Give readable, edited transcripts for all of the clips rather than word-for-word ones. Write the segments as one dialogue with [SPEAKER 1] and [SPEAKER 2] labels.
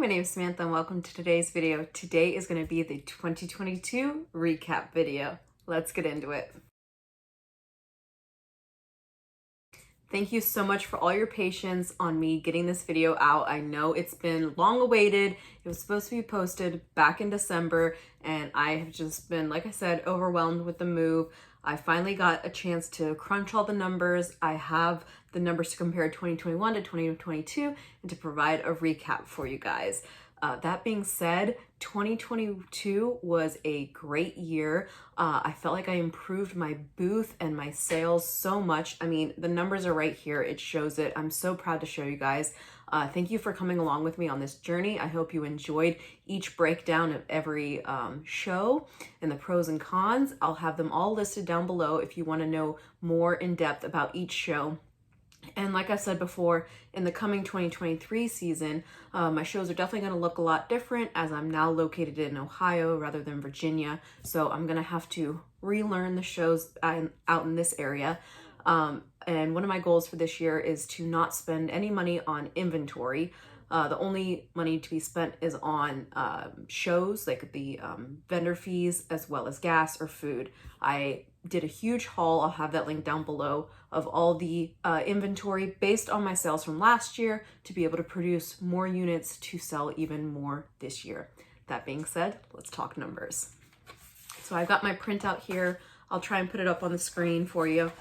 [SPEAKER 1] my name is Samantha and welcome to today's video. Today is going to be the 2022 recap video. Let's get into it. Thank you so much for all your patience on me getting this video out. I know it's been long awaited. It was supposed to be posted back in December and I have just been, like I said, overwhelmed with the move. I finally got a chance to crunch all the numbers. I have the numbers to compare 2021 to 2022 and to provide a recap for you guys. That being said, 2022 was a great year. I felt like I improved my booth and my sales so much. I mean, the numbers are right here. It shows it. I'm so proud to show you guys. Thank you for coming along with me on this journey. I hope you enjoyed each breakdown of every show and the pros and cons. I'll have them all listed down below if you want to know more in depth about each show. And like I said before, in the coming 2023 season, my shows are definitely going to look a lot different as I'm now located in Ohio rather than Virginia. So I'm going to have to relearn the shows out in this area. And one of my goals for this year is to not spend any money on inventory. The only money to be spent is on shows, like the vendor fees, as well as gas or food. I did a huge haul, I'll have that link down below, of all the inventory based on my sales from last year to be able to produce more units to sell even more this year. That being said, let's talk numbers. So I've got my printout here. I'll try and put it up on the screen for you.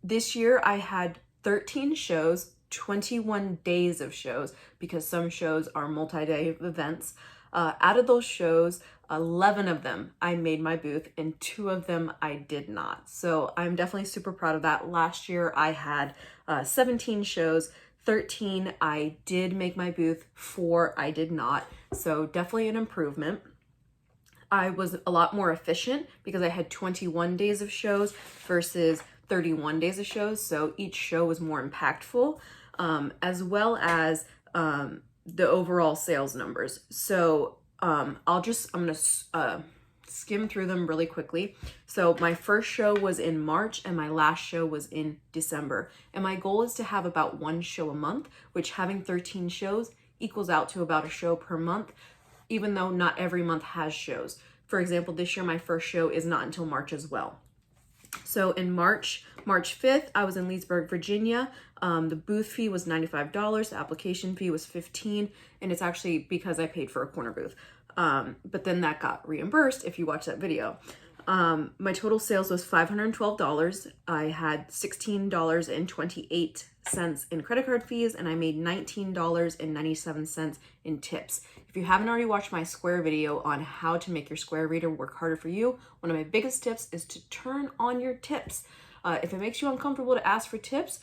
[SPEAKER 1] This year I had 13 shows, 21 days of shows, because some shows are multi-day events. Out of those shows, 11 of them I made my booth and 2 of them I did not. So I'm definitely super proud of that. Last year I had 17 shows, 13 I did make my booth, 4 I did not. So definitely an improvement. I was a lot more efficient because I had 21 days of shows versus 31 days of shows. So each show was more impactful, as well as the overall sales numbers. So I'm gonna skim through them really quickly. So my first show was in March and my last show was in December. And my goal is to have about 1 show a month, which having 13 shows equals out to about a show per month, even though not every month has shows. For example, this year my first show is not until March as well. So in March 5th, I was in Leesburg, Virginia. The booth fee was $95. The application fee was $15. And it's actually because I paid for a corner booth. But then that got reimbursed if you watch that video. My total sales was $512. I had $16.28 in credit card fees, and I made $19.97 in tips. If you haven't already watched my Square video on how to make your Square reader work harder for you, one of my biggest tips is to turn on your tips. If it makes you uncomfortable to ask for tips,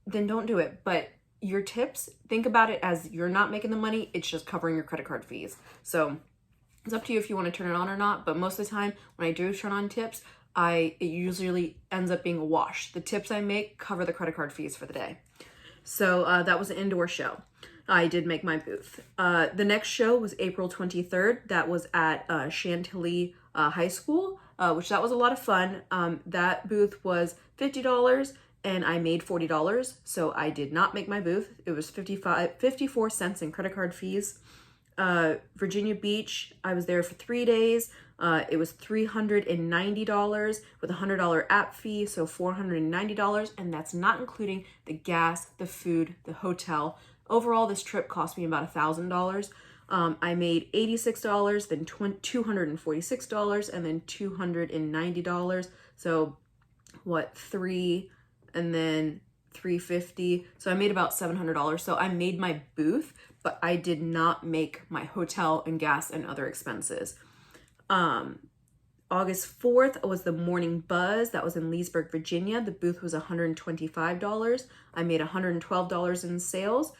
[SPEAKER 1] then don't do it. But your tips, think about it as you're not making the money, it's just covering your credit card fees. So it's up to you if you want to turn it on or not, but most of the time when I do turn on tips, it usually ends up being a wash. The tips I make cover the credit card fees for the day. So that was an indoor show. I did make my booth. The next show was April 23rd. That was at Chantilly High School, which that was a lot of fun. That booth was $50 and I made $40. So I did not make my booth. It was 54 cents in credit card fees. Virginia Beach, I was there for 3 days. It was $390 with a $100 app fee, so $490, and that's not including the gas, the food, the hotel. Overall, this trip cost me about $1,000. I made $86, then $246, and then $290. So what, $3 and then $350. So I made about $700. So I made my booth, but I did not make my hotel and gas and other expenses. August 4th was the Morning Buzz. That was in Leesburg, Virginia. The booth was $125. I made $112 in sales,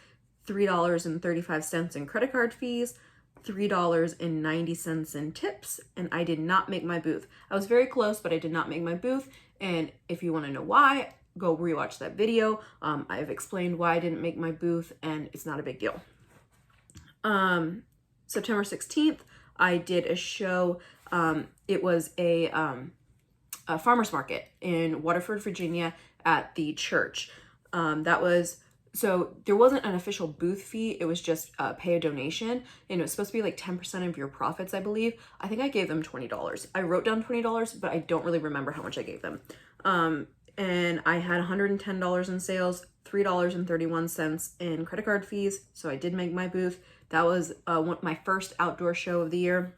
[SPEAKER 1] $3.35 in credit card fees, $3.90 in tips, and I did not make my booth. I was very close, but I did not make my booth. And if you want to know why, go rewatch that video. I've explained why I didn't make my booth, and it's not a big deal. September 16th, I did a show. It was a farmer's market in Waterford, Virginia at the church. That was so there wasn't an official booth fee. It was just pay a donation, and it was supposed to be like 10% of your profits, I believe. I think I gave them $20. I wrote down $20, but I don't really remember how much I gave them. And I had $110 in sales, $3.31 in credit card fees. So I did make my booth. That was my first outdoor show of the year.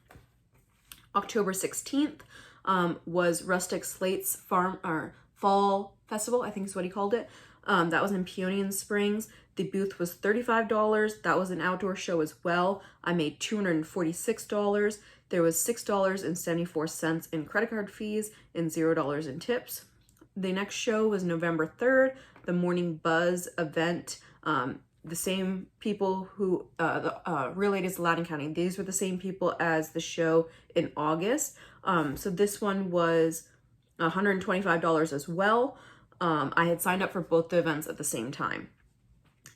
[SPEAKER 1] October 16th was Rustic Slate's Fall Festival, I think is what he called it. That was in Peonian Springs. The booth was $35. That was an outdoor show as well. I made $246. There was $6.74 in credit card fees and $0 in tips. The next show was November 3rd, the Morning Buzz event. The same people who, Real Ladies of Loudoun County, these were the same people as the show in August. So this one was $125 as well. I had signed up for both the events at the same time.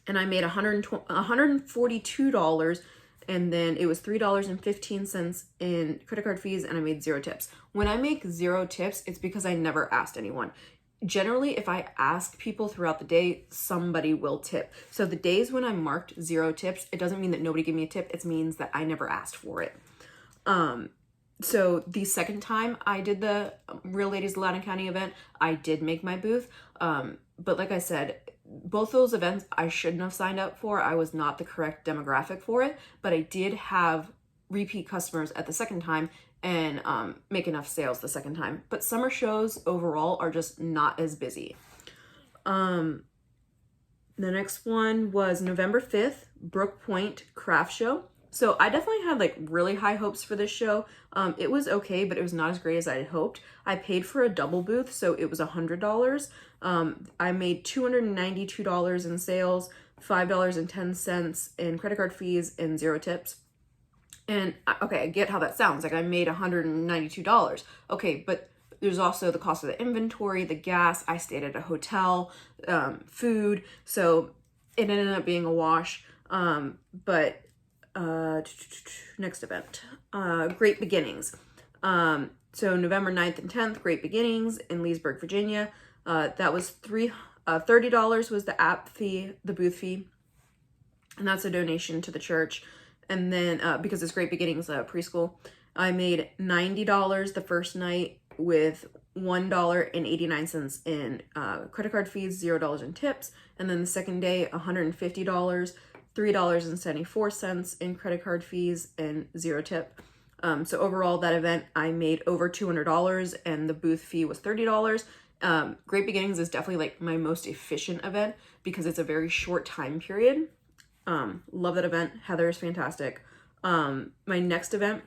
[SPEAKER 1] And I made $142, and then it was $3.15 in credit card fees, and I made 0 tips. When I make 0 tips, it's because I never asked anyone. Generally, if I ask people throughout the day, somebody will tip. So the days when I marked 0 tips, it doesn't mean that nobody gave me a tip. It means that I never asked for it. So the second time I did the Real Ladies of Loudoun County event, I did make my booth. But like I said, both those events I shouldn't have signed up for. I was not the correct demographic for it, but I did have repeat customers at the second time and make enough sales the second time. But summer shows overall are just not as busy. The next one was November 5th, Brook Point Craft Show. So I definitely had like really high hopes for this show. It was okay, but it was not as great as I had hoped. I paid for a double booth, so it was $100. I made $292 in sales, $5.10 in credit card fees, and 0 tips. And okay, I get how that sounds. Like I made $192. Okay, but there's also the cost of the inventory, the gas. I stayed at a hotel, food. So it ended up being a wash. But next event, Great Beginnings. So November 9th and 10th, Great Beginnings in Leesburg, Virginia. That was $30 was the app fee, the booth fee. And that's a donation to the church. And then, because it's Great Beginnings preschool, I made $90 the first night with $1.89 in credit card fees, $0 in tips. And then the second day, $150, $3.74 in credit card fees, and 0 tip. So overall, that event, I made over $200, and the booth fee was $30. Great Beginnings is definitely like my most efficient event because it's a very short time period. Love that event. Heather is fantastic. My next event,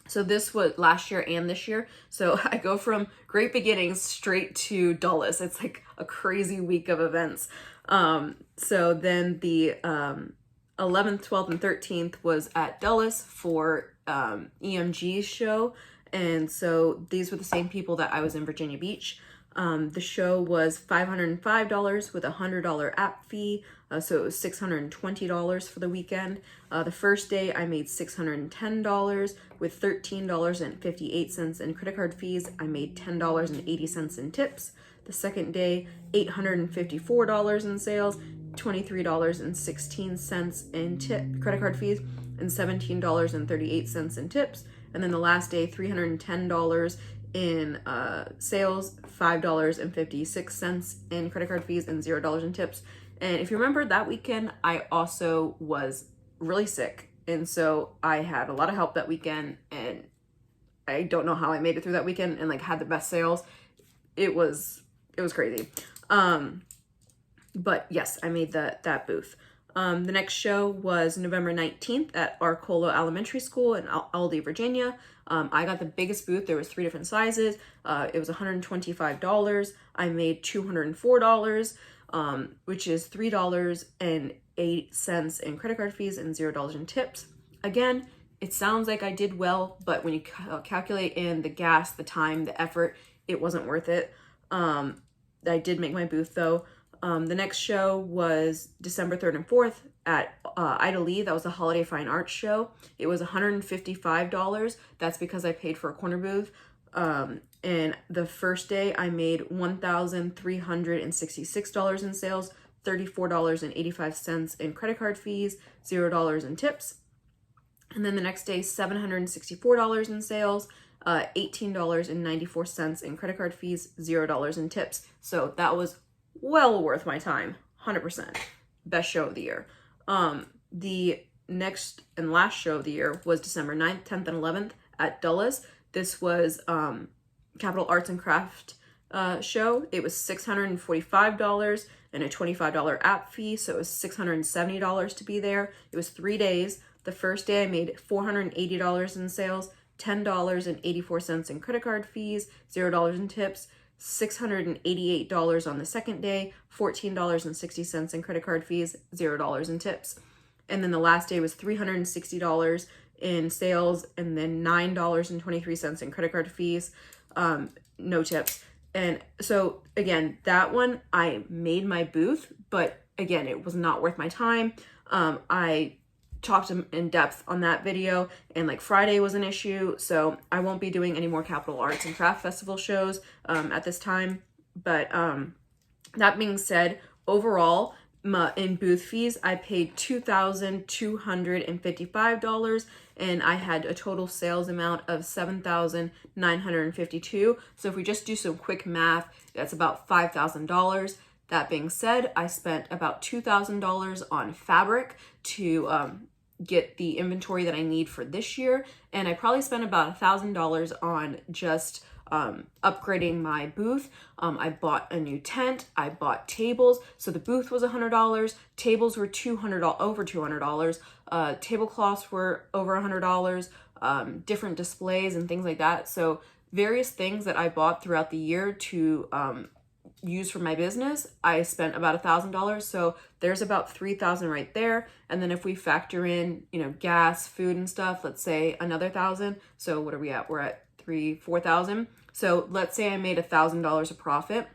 [SPEAKER 1] so this was last year and this year. So I go from Great Beginnings straight to Dulles. It's like a crazy week of events. So then the 11th, 12th, and 13th was at Dulles for EMG's show. And so these were the same people that I was in Virginia Beach. The show was $505 with a $100 app fee, so it was $620 for the weekend. The first day I made $610 with $13.58 in credit card fees. I made $10.80 in tips. The second day, $854 in sales, $23.16 in credit card fees, and $17.38 in tips. And then the last day, $310 in sales, $5.56 in credit card fees, and $0 in tips. And if you remember that weekend, I also was really sick. And so I had a lot of help that weekend, and I don't know how I made it through that weekend and like had the best sales. It was crazy. But yes, I made that booth. The next show was November 19th at Arcola Elementary School in Aldie, Virginia. I got the biggest booth. There was 3 different sizes. It was $125. I made $204, which is $3.08 in credit card fees and $0 in tips. Again, it sounds like I did well, but when you calculate in the gas, the time, the effort, it wasn't worth it. I did make my booth though. The next show was December 3rd and 4th at Ida Lee. That was the Holiday Fine Arts show. It was $155. That's because I paid for a corner booth. And the first day I made $1,366 in sales, $34.85 in credit card fees, $0 in tips. And then the next day, $764 in sales, $18.94 in credit card fees, $0 in tips. So that was well worth my time, 100%. Best show of the year. The next and last show of the year was December 9th, 10th, and 11th at Dulles. This was Capital Arts and Craft show. It was $645 and a $25 app fee, so it was $670 to be there. It was 3 days. The first day I made $480 in sales, $10.84 in credit card fees, $0 in tips, $688 on the second day, $14.60 in credit card fees, $0 in tips. And then the last day was $360 in sales, and then $9.23 in credit card fees, no tips. And so again, that one, I made my booth, but again, it was not worth my time. I talked in depth on that video, and like Friday was an issue, so I won't be doing any more Capital Arts and Craft Festival shows at this time. But that being said, overall, in booth fees, I paid $2,255, and I had a total sales amount of $7,952. So if we just do some quick math, that's about $5,000. That being said, I spent about $2,000 on fabric to get the inventory that I need for this year, and I probably spent about $1,000 on just upgrading my booth. I bought a new tent, I bought tables, so the booth was $100, tables were over $200, tablecloths were over $100, different displays and things like that. So various things that I bought throughout the year to use for my business, I spent about $1,000. So there's about $3,000 right there. And then if we factor in, gas, food and stuff, let's say another $1,000. So what are we at? We're at $4,000. So let's say I made $1,000 of profit.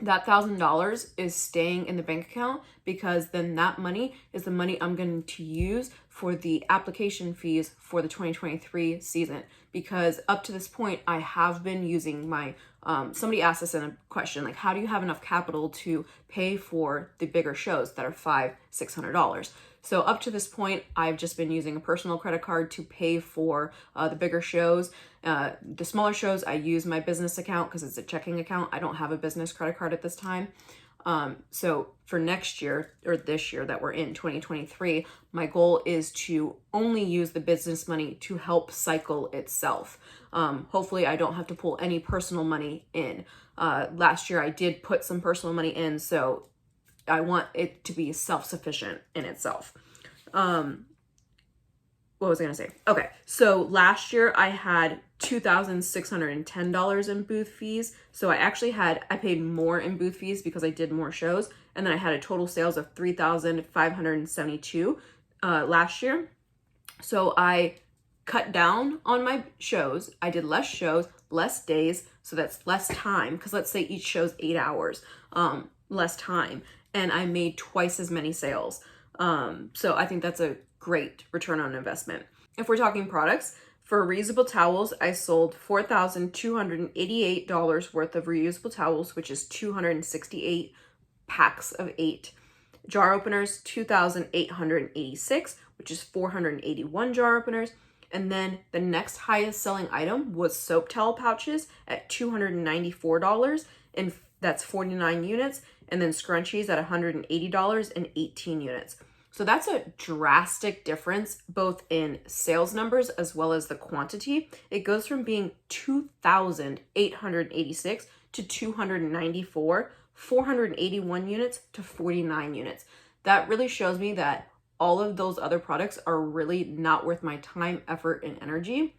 [SPEAKER 1] That $1,000 is staying in the bank account, because then that money is the money I'm going to use for the application fees for the 2023 season. Because up to this point, I have been using my, somebody asked us in a question, like, how do you have enough capital to pay for the bigger shows that are $500-600? So up to this point, I've just been using a personal credit card to pay for the bigger shows. The smaller shows, I use my business account because it's a checking account. I don't have a business credit card at this time. So for next year, or this year that we're in, 2023, my goal is to only use the business money to help cycle itself. Hopefully I don't have to pull any personal money in. Last year I did put some personal money in, so I want it to be self-sufficient in itself. What was I gonna say? Okay, so last year I had $2,610 in booth fees. So I paid more in booth fees because I did more shows. And then I had a total sales of $3,572 last year. So I cut down on my shows. I did less shows, less days. So that's less time, because let's say each show's 8 hours, less time. And I made twice as many sales. So I think that's a great return on investment. If we're talking products, for reusable towels, I sold $4,288 worth of reusable towels, which is 268 packs of 8. Jar openers, 2,886, which is 481 jar openers. And then the next highest selling item was soap towel pouches at $294, and that's 49 units. And then scrunchies at $180 and 18 units. So that's a drastic difference, both in sales numbers as well as the quantity. It goes from being 2,886 to 294, 481 units to 49 units. That really shows me that all of those other products are really not worth my time, effort, and energy.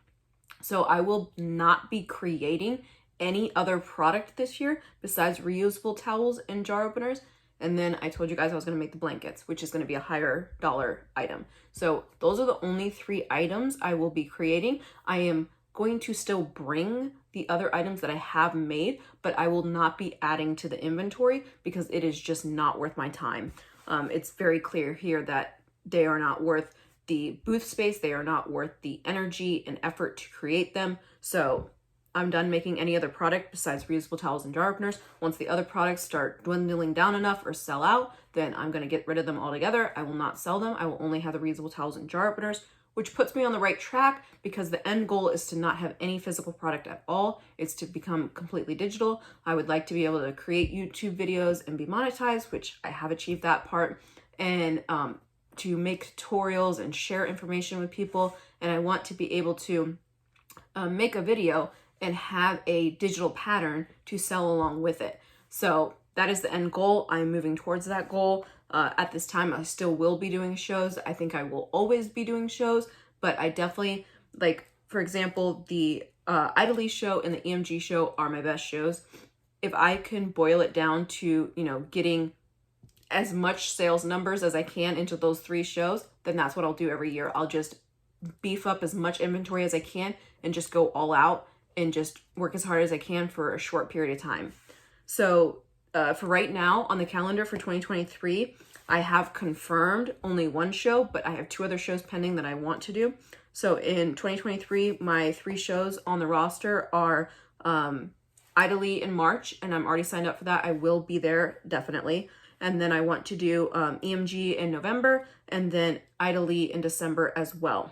[SPEAKER 1] So I will not be creating any other product this year besides reusable towels and jar openers. And then I told you guys I was going to make the blankets, which is going to be a higher dollar item. So those are the only 3 items I will be creating. I am going to still bring the other items that I have made, but I will not be adding to the inventory because it is just not worth my time. It's very clear here that they are not worth the booth space. They are not worth the energy and effort to create them. So I'm done making any other product besides reusable towels and jar openers. Once the other products start dwindling down enough or sell out, then I'm going to get rid of them altogether. I will not sell them. I will only have the reusable towels and jar openers, which puts me on the right track because the end goal is to not have any physical product at all. It's to become completely digital. I would like to be able to create YouTube videos and be monetized, which I have achieved that part, and to make tutorials and share information with people. And I want to be able to make a video and have a digital pattern to sell along with it. So that is the end goal. I'm moving towards that goal. At this time, I still will be doing shows. I think I will always be doing shows, but I definitely, like, for example, the Idly show and the EMG show are my best shows. If I can boil it down to, you know, getting as much sales numbers as I can into those 3 shows, then that's what I'll do every year. I'll just beef up as much inventory as I can and just go all out and just work as hard as I can for a short period of time. So for right now on the calendar for 2023, I have confirmed only 1 show, but I have 2 other shows pending that I want to do. So in 2023, my 3 shows on the roster are Idly in March, and I'm already signed up for that. I will be there definitely. And then I want to do EMG in November, and then Idly in December as well.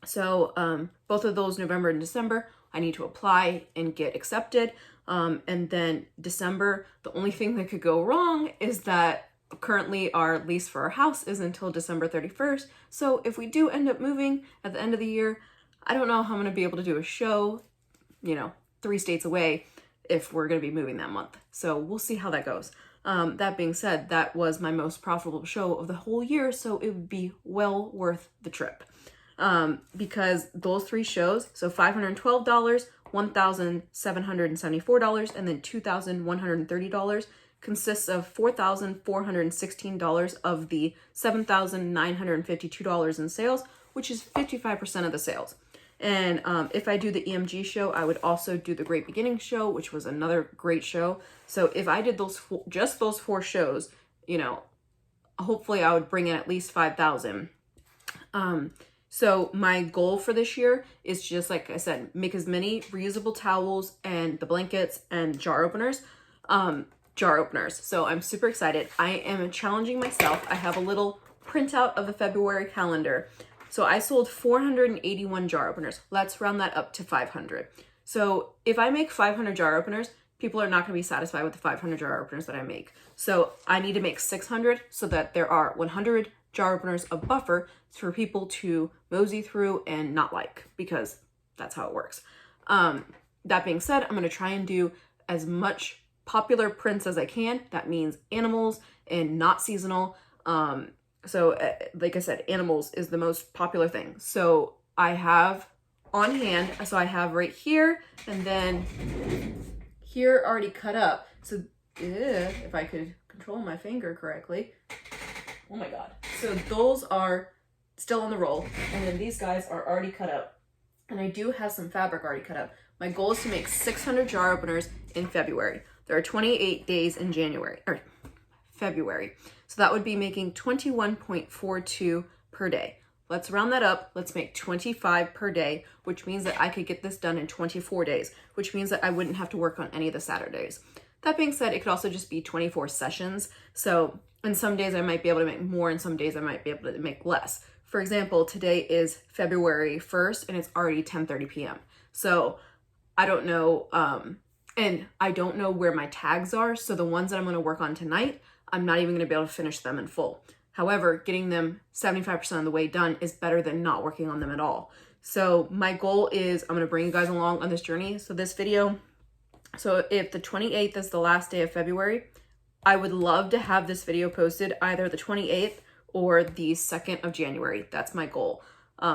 [SPEAKER 1] So both of those, November and December, I need to apply and get accepted. And then December, the only thing that could go wrong is that currently our lease for our house is until December 31st. So if we do end up moving at the end of the year, I don't know how I'm going to be able to do a show, you know, 3 states away if we're going to be moving that month. So we'll see how that goes. That being said, that was my most profitable show of the whole year, so it would be well worth the trip. Because those 3 shows, so $512, $1,774, and then $2,130, consists of $4,416 of the $7,952 in sales, which is 55% of the sales. And if I do the EMG show, I would also do the Great Beginning show, which was another great show. So if I did just those 4 shows, you know, hopefully I would bring in at least 5,000. So my goal for this year is just, like I said, make as many reusable towels and the blankets and jar openers. So I'm super excited. I am challenging myself. I have a little printout of the February calendar. So I sold 481 jar openers. Let's round that up to 500. So if I make 500 jar openers, people are not going to be satisfied with the 500 jar openers that I make. So I need to make 600 so that there are 100 jar openers of buffer for people to mosey through and not like, because that's how it works. That being said, I'm going to try and do as much popular prints as I can. That means animals and not seasonal. So like I said, animals is the most popular thing. So I have on hand, so I have right here and then here already cut up. So if I could control my finger correctly. Oh my God. So those are still on the roll. And then these guys are already cut up. And I do have some fabric already cut up. My goal is to make 600 jar openers in February. There are 28 days in February. So that would be making 21.42 per day. Let's round that up. Let's make 25 per day, which means that I could get this done in 24 days, which means that I wouldn't have to work on any of the Saturdays. That being said, it could also just be 24 sessions. So in some days I might be able to make more, and some days I might be able to make less. For example, today is February 1st and it's already 10:30 p.m. So I don't know, and I don't know where my tags are. So the ones that I'm going to work on tonight, I'm not even going to be able to finish them in full. However, getting them 75% of the way done is better than not working on them at all. So my goal is I'm going to bring you guys along on this journey. So this video, so if the 28th is the last day of February, I would love to have this video posted either the 28th or the 2nd of January. That's my goal.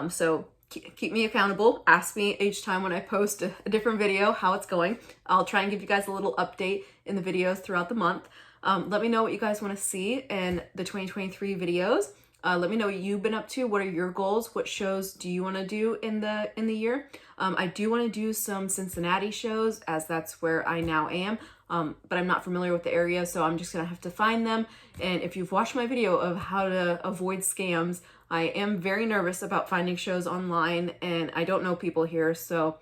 [SPEAKER 1] So keep me accountable. Ask me each time when I post a different video how it's going. I'll try and give you guys a little update in the videos throughout the month. Let me know what you guys want to see in the 2023 videos. Let me know what you've been up to. What are your goals? What shows do you want to do in the year? I do want to do some Cincinnati shows, as that's where I now am. But I'm not familiar with the area, so I'm just gonna have to find them. And if you've watched my video of how to avoid scams, I am very nervous about finding shows online, and I don't know people here, so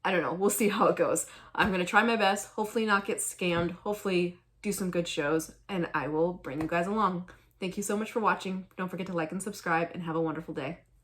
[SPEAKER 1] I don't know. We'll see how it goes. I'm going to try my best, hopefully not get scammed, hopefully do some good shows, and I will bring you guys along. Thank you so much for watching. Don't forget to like and subscribe, and have a wonderful day.